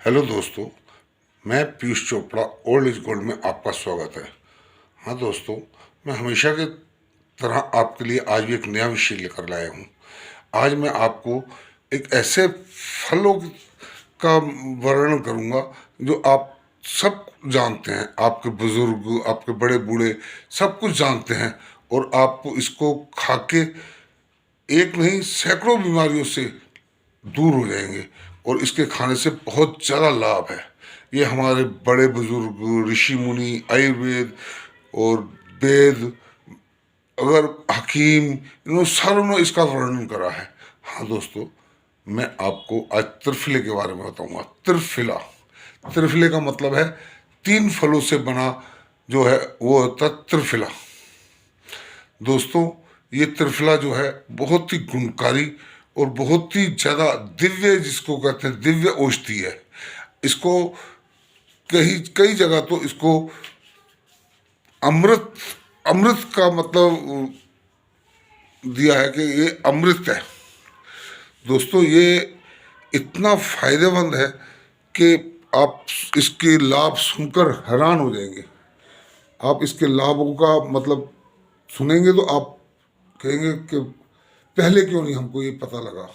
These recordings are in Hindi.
हेलो दोस्तों, मैं Piyush Chopra old is gold में आपका स्वागत है। हाँ दोस्तों, मैं हमेशा की तरह आपके लिए आज भी एक नया विषय लेकर लाया हूँ। आज मैं आपको एक ऐसे फलों का वर्णन करूँगा जो आप सब जानते हैं, आपके बुजुर्ग, आपके बड़े बूढ़े सब कुछ जानते हैं, और आप इसको खा के एक नहीं सैकड़ों बीमारियों से दूर हो जाएंगे। और इसके खाने से बहुत ज़्यादा लाभ है। ये हमारे बड़े बुजुर्ग, ऋषि मुनि, आयुर्वेद और वेद, अगर हकीम, इन्होंने सारों ने इसका वर्णन करा है। हाँ दोस्तों, मैं आपको आज त्रिफले के बारे में बताऊंगा। त्रिफला, त्रिफले का मतलब है तीन फलों से बना जो है वो होता है त्रिफला। दोस्तों, ये त्रिफला जो है बहुत ही गुणकारी और बहुत ही ज़्यादा दिव्य, जिसको कहते हैं दिव्य औषधि है। इसको कई कई जगह तो इसको अमृत, अमृत का मतलब दिया है कि ये अमृत है। दोस्तों, ये इतना फायदेमंद है कि आप इसके लाभ सुनकर हैरान हो जाएंगे। आप इसके लाभों का मतलब सुनेंगे तो आप कहेंगे कि पहले क्यों नहीं हमको ये पता लगा।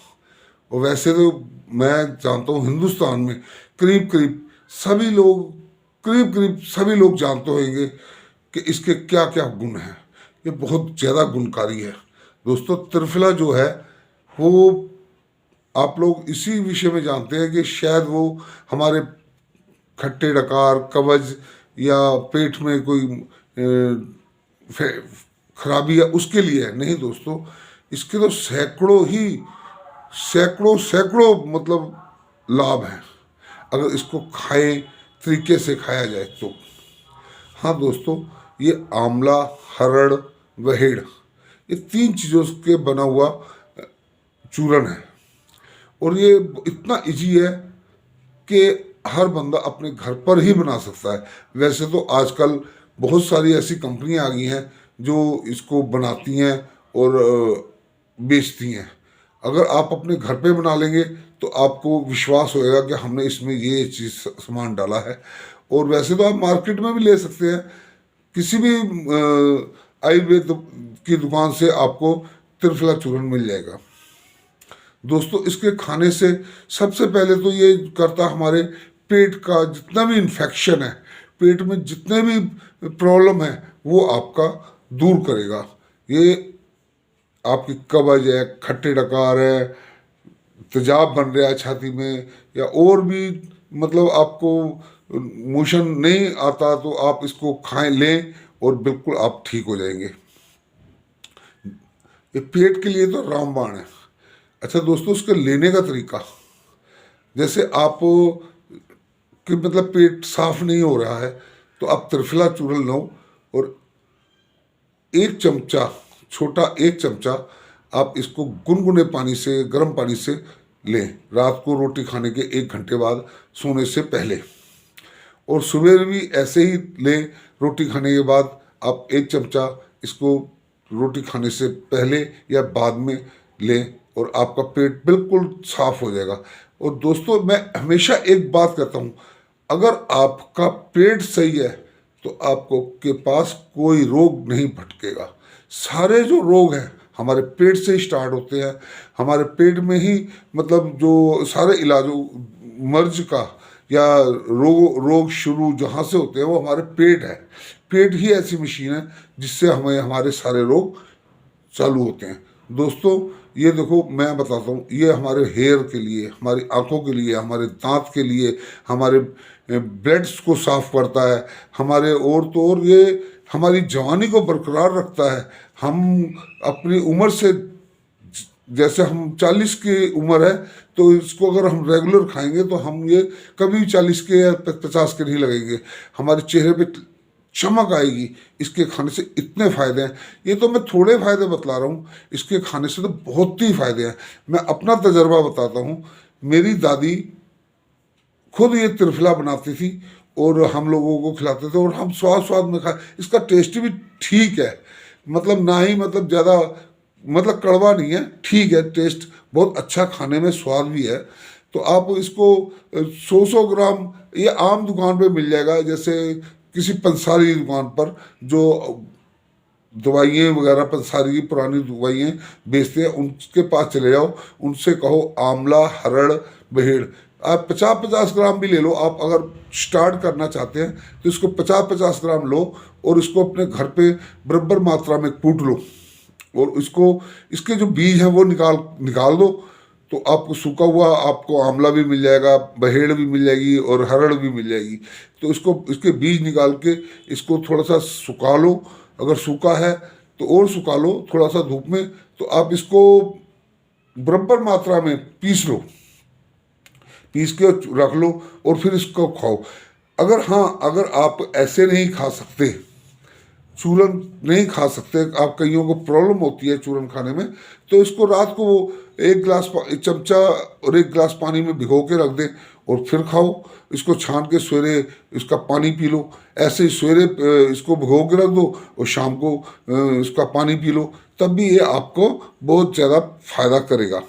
और वैसे तो मैं जानता हूँ हिंदुस्तान में करीब करीब सभी लोग, करीब करीब सभी लोग जानते होंगे कि इसके क्या क्या गुण हैं। ये बहुत ज़्यादा गुणकारी है। दोस्तों, त्रिफला जो है वो आप लोग इसी विषय में जानते हैं कि शायद वो हमारे खट्टे डकार, कब्ज या पेट में कोई खराबी है उसके लिए है। नहीं दोस्तों, इसके तो सैकड़ों सैकड़ों मतलब लाभ हैं अगर इसको खाएं, तरीके से खाया जाए तो। हाँ दोस्तों, ये आंवला, हरड़ व हेड़, ये तीन चीज़ों के बना हुआ चूर्ण है। और ये इतना इजी है कि हर बंदा अपने घर पर ही बना सकता है। वैसे तो आजकल बहुत सारी ऐसी कंपनियां आ गई हैं जो इसको बनाती हैं और बेचती हैं। अगर आप अपने घर पे बना लेंगे तो आपको विश्वास होएगा कि हमने इसमें ये चीज़ सामान डाला है। और वैसे तो आप मार्केट में भी ले सकते हैं, किसी भी आयुर्वेद की दुकान से आपको त्रिफला चूर्ण मिल जाएगा। दोस्तों, इसके खाने से सबसे पहले तो ये करता हमारे पेट का जितना भी इन्फेक्शन है, पेट में जितने भी प्रॉब्लम है वो आपका दूर करेगा। ये आपकी कब्ज है, खट्टे डकार है, तेजाब बन रहा है छाती में, या और भी मतलब आपको मोशन नहीं आता तो आप इसको खाएं, लें और बिल्कुल आप ठीक हो जाएंगे। ये पेट के लिए तो रामबाण है। अच्छा दोस्तों, उसके लेने का तरीका, जैसे आप कि मतलब पेट साफ नहीं हो रहा है तो आप त्रिफला चूर्ण लो और एक चमचा, छोटा एक चमचा आप इसको गुनगुने पानी से, गर्म पानी से लें रात को रोटी खाने के 1 घंटे बाद, सोने से पहले। और सुबह भी ऐसे ही लें, रोटी खाने के बाद आप एक चमचा इसको रोटी खाने से पहले या बाद में लें और आपका पेट बिल्कुल साफ हो जाएगा। और दोस्तों, मैं हमेशा एक बात कहता हूँ, अगर आपका पेट सही है तो आपको के पास कोई रोग नहीं भटकेगा। सारे जो रोग हैं हमारे पेट से ही स्टार्ट होते हैं। हमारे पेट में ही मतलब जो सारे इलाजों मर्ज का या रोग शुरू जहाँ से होते हैं वो हमारे पेट है। पेट ही ऐसी मशीन है जिससे हमें हमारे सारे रोग चालू होते हैं। दोस्तों, ये देखो मैं बताता हूँ, ये हमारे हेयर के लिए, हमारी आंखों के लिए, हमारे दांत के लिए, हमारे ब्लड्स को साफ करता है, हमारे और तो और ये हमारी जवानी को बरकरार रखता है। हम अपनी उम्र से, जैसे हम 40 की उम्र है तो इसको अगर हम रेगुलर खाएंगे तो हम ये कभी 40 के या 50 के नहीं लगेंगे। हमारे चेहरे पे चमक आएगी। इसके खाने से इतने फ़ायदे हैं। ये तो मैं थोड़े फ़ायदे बतला रहा हूँ, इसके खाने से तो बहुत ही फ़ायदे हैं। मैं अपना तजर्बा बताता हूँ। मेरी दादी खुद ये त्रिफला बनाती थी और हम लोगों को खिलाते थे, और हम स्वाद स्वाद में खा, इसका टेस्ट भी ठीक है, मतलब ना ही मतलब ज़्यादा मतलब कड़वा नहीं है, ठीक है, टेस्ट बहुत अच्छा, खाने में स्वाद भी है। तो आप इसको 100 ग्राम, ये आम दुकान पे मिल जाएगा, जैसे किसी पंसारी दुकान पर जो दवाइयाँ वगैरह पंसारी की पुरानी दवाइयाँ बेचते हैं, उनके पास चले जाओ, उनसे कहो आंवला, हरड़, बहेड़, आप 50-50 ग्राम भी ले लो। आप अगर स्टार्ट करना चाहते हैं तो इसको 50-50 ग्राम लो और इसको अपने घर पे बराबर मात्रा में कूट लो, और इसको, इसके जो बीज हैं वो निकाल निकाल दो। तो आपको सूखा हुआ, आपको आंवला भी मिल जाएगा, बहेड़ भी मिल जाएगी और हरड़ भी मिल जाएगी। तो इसको, इसके बीज निकाल के इसको थोड़ा सा सुखा लो, अगर सूखा है तो और सुखा लो थोड़ा सा धूप में। तो आप इसको बराबर मात्रा में पीस लो, पीस के रख लो और फिर इसको खाओ। अगर हाँ, अगर आप ऐसे नहीं खा सकते, चूरन नहीं खा सकते, आप कईयों को प्रॉब्लम होती है चूरन खाने में, तो इसको रात को वो 1 चमचा और 1 गिलास पानी में भिगो के रख दें और फिर खाओ। इसको छान के सवेरे इसका पानी पी लो। ऐसे ही सवेरे इसको भिगो के रख दो और शाम को इसका पानी पी लो, तब भी ये आपको बहुत ज़्यादा फायदा करेगा।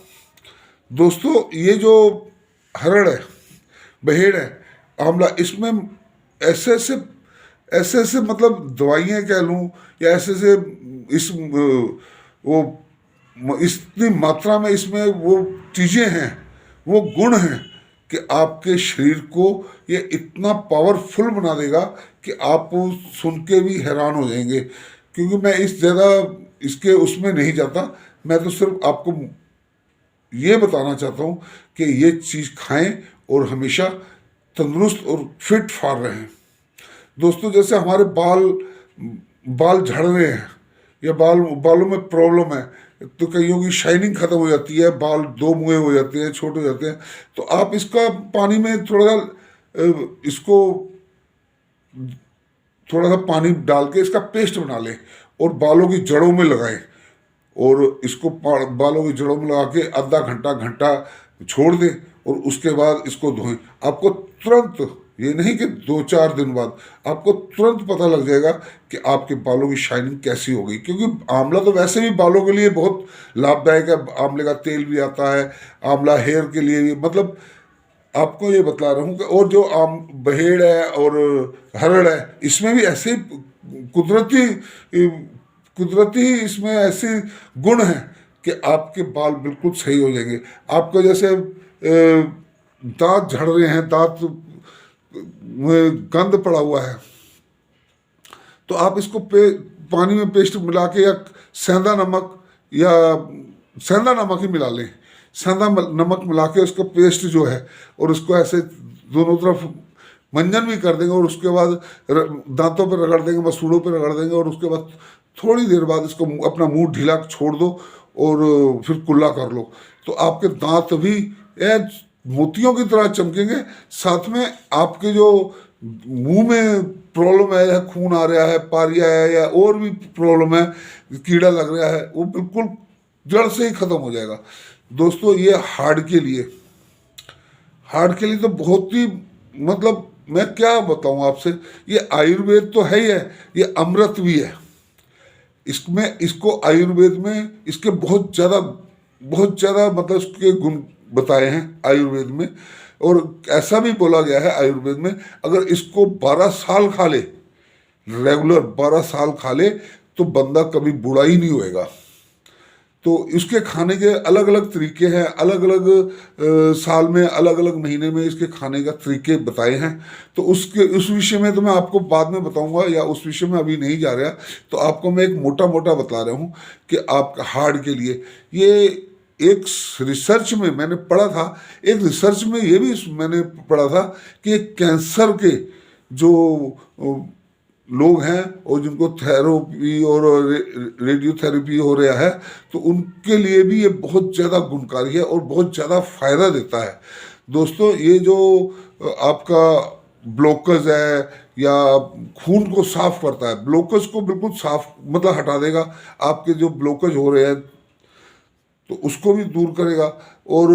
दोस्तों, ये जो हरड़ है, बहेड़ है, आंवला, इसमें ऐसे ऐसे मतलब दवाइयाँ कह लूँ, या ऐसे ऐसे इस वो इतनी मात्रा में इसमें वो चीज़ें हैं, वो गुण हैं कि आपके शरीर को ये इतना पावरफुल बना देगा कि आप सुन के भी हैरान हो जाएंगे। क्योंकि मैं इस ज़्यादा इसके उसमें नहीं जाता, मैं तो सिर्फ आपको ये बताना चाहता हूँ कि ये चीज़ खाएं और हमेशा तंदुरुस्त और फिट फार रहें। दोस्तों, जैसे हमारे बाल बाल झड़ रहे हैं या बालों में प्रॉब्लम है, तो कईयों की शाइनिंग खत्म हो जाती है, बाल दो मुँहे हो जाते हैं, छोटे हो जाते हैं, तो आप इसका पानी में थोड़ा सा इसको थोड़ा सा पानी डाल के इसका पेस्ट बना लें और बालों की जड़ों में लगाएं, और इसको बालों की जड़ों में लगा के आधा घंटा घंटा छोड़ दें और उसके बाद इसको धोएं। आपको तुरंत, ये नहीं कि 2-4 दिन बाद, आपको तुरंत पता लग जाएगा कि आपके बालों की शाइनिंग कैसी हो गई। क्योंकि आंवला तो वैसे भी बालों के लिए बहुत लाभदायक है, आंवले का तेल भी आता है, आंवला हेयर के लिए भी, मतलब आपको ये बता रहा हूँ कि, और जो बहेड़ है और हरड़ है, इसमें भी ऐसे कुदरती कुदरती इसमें ऐसे गुण हैं कि आपके बाल बिल्कुल सही हो जाएंगे। आपको जैसे दांत झड़ रहे हैं, दांत में गंद पड़ा हुआ है, तो आप इसको पानी में पेस्ट मिला के, या सेंधा नमक ही मिला लें, सेंधा नमक मिला के उसको पेस्ट जो है, और उसको ऐसे दोनों तरफ मंजन भी कर देंगे, और उसके बाद दांतों पर रगड़ देंगे, मसूड़ों पर रगड़ देंगे, और उसके बाद थोड़ी देर बाद इसको अपना मुंह ढीला छोड़ दो और फिर कुल्ला कर लो। तो आपके दांत भी मोतियों की तरह चमकेंगे। साथ में आपके जो मुंह में प्रॉब्लम है, या खून आ रहा है, पारिया है, या और भी प्रॉब्लम है, कीड़ा लग रहा है, वो बिल्कुल जड़ से ही ख़त्म हो जाएगा। दोस्तों, ये हार्ट के लिए तो बहुत ही, मतलब मैं क्या बताऊं आपसे, ये आयुर्वेद तो है ही है, ये अमृत भी है। इसमें, इसको आयुर्वेद में इसके बहुत ज़्यादा मतलब उसके गुण बताए हैं आयुर्वेद में। और ऐसा भी बोला गया है आयुर्वेद में, अगर इसको 12 साल खा ले, रेगुलर 12 साल खा ले, तो बंदा कभी बूढ़ा ही नहीं होएगा। तो इसके खाने के अलग अलग तरीके हैं, अलग अलग साल में, अलग अलग महीने में इसके खाने का तरीके बताए हैं। तो उस विषय में तो मैं आपको बाद में बताऊंगा, या उस विषय में अभी नहीं जा रहा। तो आपको मैं एक मोटा मोटा बता रहा हूँ कि आपका हार्ट के लिए, ये एक रिसर्च में मैंने पढ़ा था, एक रिसर्च में ये भी मैंने पढ़ा था कि कैंसर के जो लोग हैं और जिनको थेरेपी और रेडियोथेरेपी हो रहा है, तो उनके लिए भी ये बहुत ज़्यादा गुणकारी है और बहुत ज़्यादा फायदा देता है। दोस्तों, ये जो आपका ब्लोकज है या खून को साफ करता है, ब्लोकज को बिल्कुल साफ मतलब हटा देगा। आपके जो ब्लोकज हो रहे हैं तो उसको भी दूर करेगा और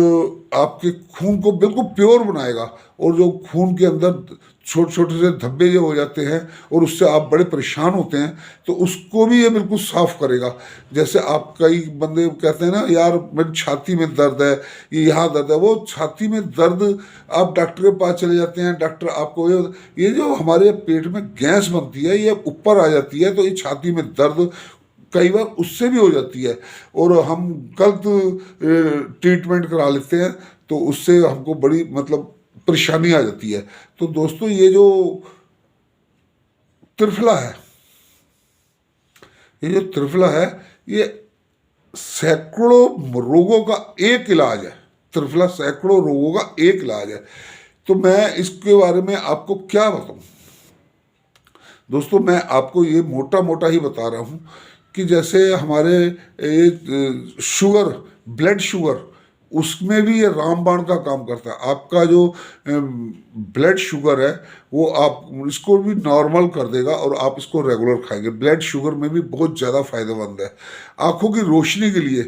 आपके खून को बिल्कुल प्योर बनाएगा। और जो खून के अंदर छोटे छोटे से धब्बे जो हो जाते हैं और उससे आप बड़े परेशान होते हैं, तो उसको भी ये बिल्कुल साफ करेगा। जैसे आप कई बंदे कहते हैं ना, यार मेरी छाती में दर्द है, ये यहाँ दर्द है, वो छाती में दर्द, आप डॉक्टर के पास चले जाते हैं, डॉक्टर आपको ये जो हमारे पेट में गैस बनती है ये ऊपर आ जाती है, तो ये छाती में दर्द कई बार उससे भी हो जाती है और हम गलत ट्रीटमेंट करा लेते हैं, तो उससे हमको बड़ी मतलब परेशानी आ जाती है। तो दोस्तों ये जो त्रिफला है, ये जो त्रिफला है, ये सैकड़ों रोगों का एक इलाज है। त्रिफला सैकड़ों रोगों का एक इलाज है। तो मैं इसके बारे में आपको क्या बताऊं दोस्तों, मैं आपको ये मोटा मोटा ही बता रहा हूँ कि जैसे हमारे शुगर, ब्लड शुगर, उसमें भी ये रामबाण का काम करता है। आपका जो ब्लड शुगर है वो आप इसको भी नॉर्मल कर देगा और आप इसको रेगुलर खाएंगे। ब्लड शुगर में भी बहुत ज़्यादा फायदेमंद है। आँखों की रोशनी के लिए,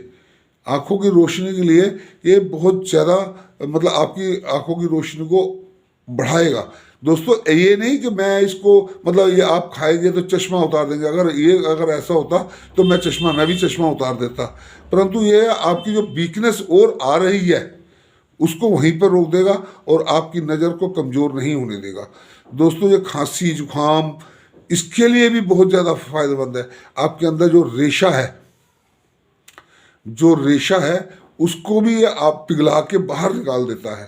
आँखों की रोशनी के लिए ये बहुत ज़्यादा मतलब आपकी आँखों की रोशनी को बढ़ाएगा। दोस्तों ये नहीं कि मैं इसको मतलब ये आप खाएंगे तो चश्मा उतार देंगे, अगर ऐसा होता तो मैं भी चश्मा उतार देता, परंतु ये आपकी जो वीकनेस और आ रही है उसको वहीं पर रोक देगा और आपकी नज़र को कमज़ोर नहीं होने देगा। दोस्तों ये खांसी जुकाम इसके लिए भी बहुत ज़्यादा फायदेमंद है। आपके अंदर जो रेशा है उसको भी ये आप पिघला के बाहर निकाल देता है।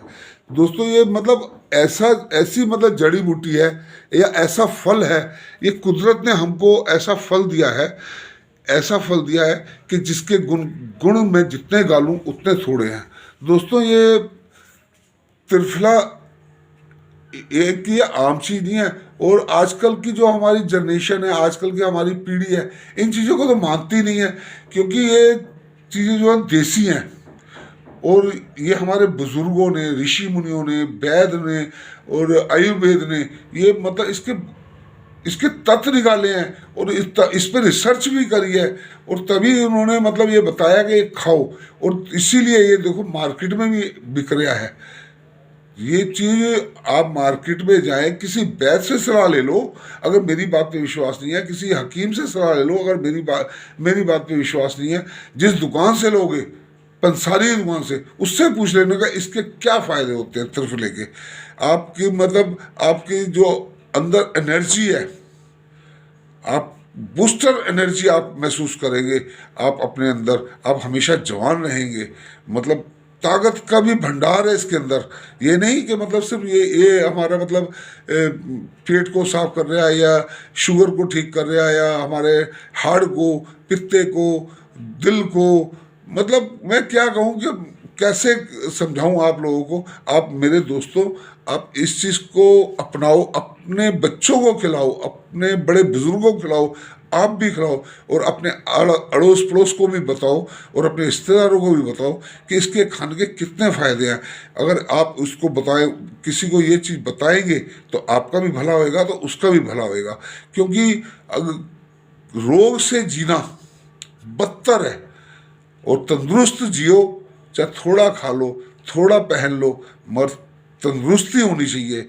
दोस्तों ये मतलब ऐसी मतलब जड़ी बूटी है या ऐसा फल है, ये कुदरत ने हमको ऐसा फल दिया है कि जिसके गुण में जितने गालूं उतने थोड़े हैं। दोस्तों ये त्रिफला एक ये आम चीज़ नहीं है, और आजकल की जो हमारी जनरेशन है, आजकल की हमारी पीढ़ी है, इन चीज़ों को तो मानती नहीं है, क्योंकि ये चीज़ें जो हैं देसी हैं और ये हमारे बुजुर्गों ने, ऋषि मुनियों ने, वैद्य ने और आयुर्वेद ने ये मतलब इसके तत्व निकाले हैं और इस पर रिसर्च भी करी है, और तभी उन्होंने मतलब ये बताया कि खाओ, और इसीलिए ये देखो मार्केट में भी बिक रहा है। ये चीज़ आप मार्केट में जाएं, किसी वैद्य से सलाह ले लो अगर मेरी बात पे विश्वास नहीं है, किसी हकीम से सलाह ले लो अगर मेरी बात पे विश्वास नहीं है, जिस दुकान से लोगे, पंसारी दुकान से, उससे पूछ लेने का इसके क्या फ़ायदे होते हैं त्रिफले के। आपकी मतलब आपकी जो अंदर एनर्जी है, आप बूस्टर एनर्जी आप महसूस करेंगे, आप अपने अंदर, आप हमेशा जवान रहेंगे, मतलब ताकत का भी भंडार है इसके अंदर। ये नहीं कि मतलब सिर्फ ये हमारा मतलब पेट को साफ कर रहा है या शुगर को ठीक कर रहा है या हमारे हार्ट को, पित्ते को, दिल को, मतलब मैं क्या कहूँ कि कैसे समझाऊं आप लोगों को। आप मेरे दोस्तों, आप इस चीज़ को अपनाओ, अपने बच्चों को खिलाओ, अपने बड़े बुजुर्गों को खिलाओ, आप भी खिलाओ, और अपने अड़ोस पड़ोस को भी बताओ और अपने रिश्तेदारों को भी बताओ कि इसके खाने के कितने फ़ायदे हैं। अगर आप उसको बताएं, किसी को ये चीज़ बताएंगे तो आपका भी भला होएगा तो उसका भी भला होएगा, क्योंकि रोग से जीना बदतर है, और तंदुरुस्त जियो, चाहे थोड़ा खा लो, थोड़ा पहन लो, मगर तंदुरुस्ती होनी चाहिए,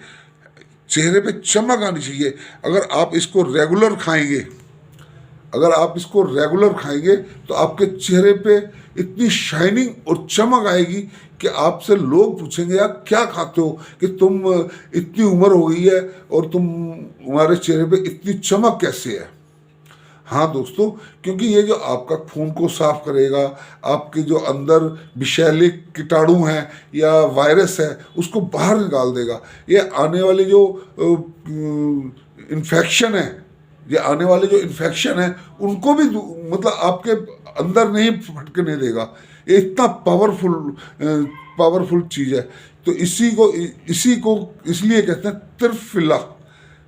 चेहरे पे चमक आनी चाहिए। अगर आप इसको रेगुलर खाएंगे तो आपके चेहरे पे इतनी शाइनिंग और चमक आएगी कि आपसे लोग पूछेंगे यार क्या खाते हो कि तुम इतनी उम्र हो गई है और तुम्हारे चेहरे पे इतनी चमक कैसे है। हाँ दोस्तों, क्योंकि ये जो आपका खून को साफ करेगा, आपके जो अंदर विषैले कीटाणु हैं या वायरस है उसको बाहर निकाल देगा। ये आने वाले जो इन्फेक्शन है उनको भी मतलब आपके अंदर नहीं फटकने देगा। ये इतना पावरफुल चीज़ है। तो इसी को इसलिए कहते हैं त्रिफला,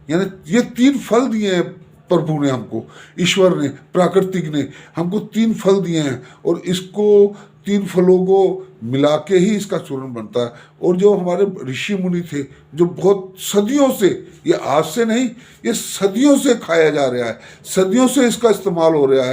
यानी ये 3 फल दिए हैं प्रभु ने हमको, ईश्वर ने, प्राकृतिक ने हमको 3 फल दिए हैं, और इसको 3 फलों को मिला के ही इसका चूर्ण बनता है। और जो हमारे ऋषि मुनि थे, जो बहुत सदियों से, ये आज से नहीं, ये सदियों से खाया जा रहा है, सदियों से इसका इस्तेमाल हो रहा है।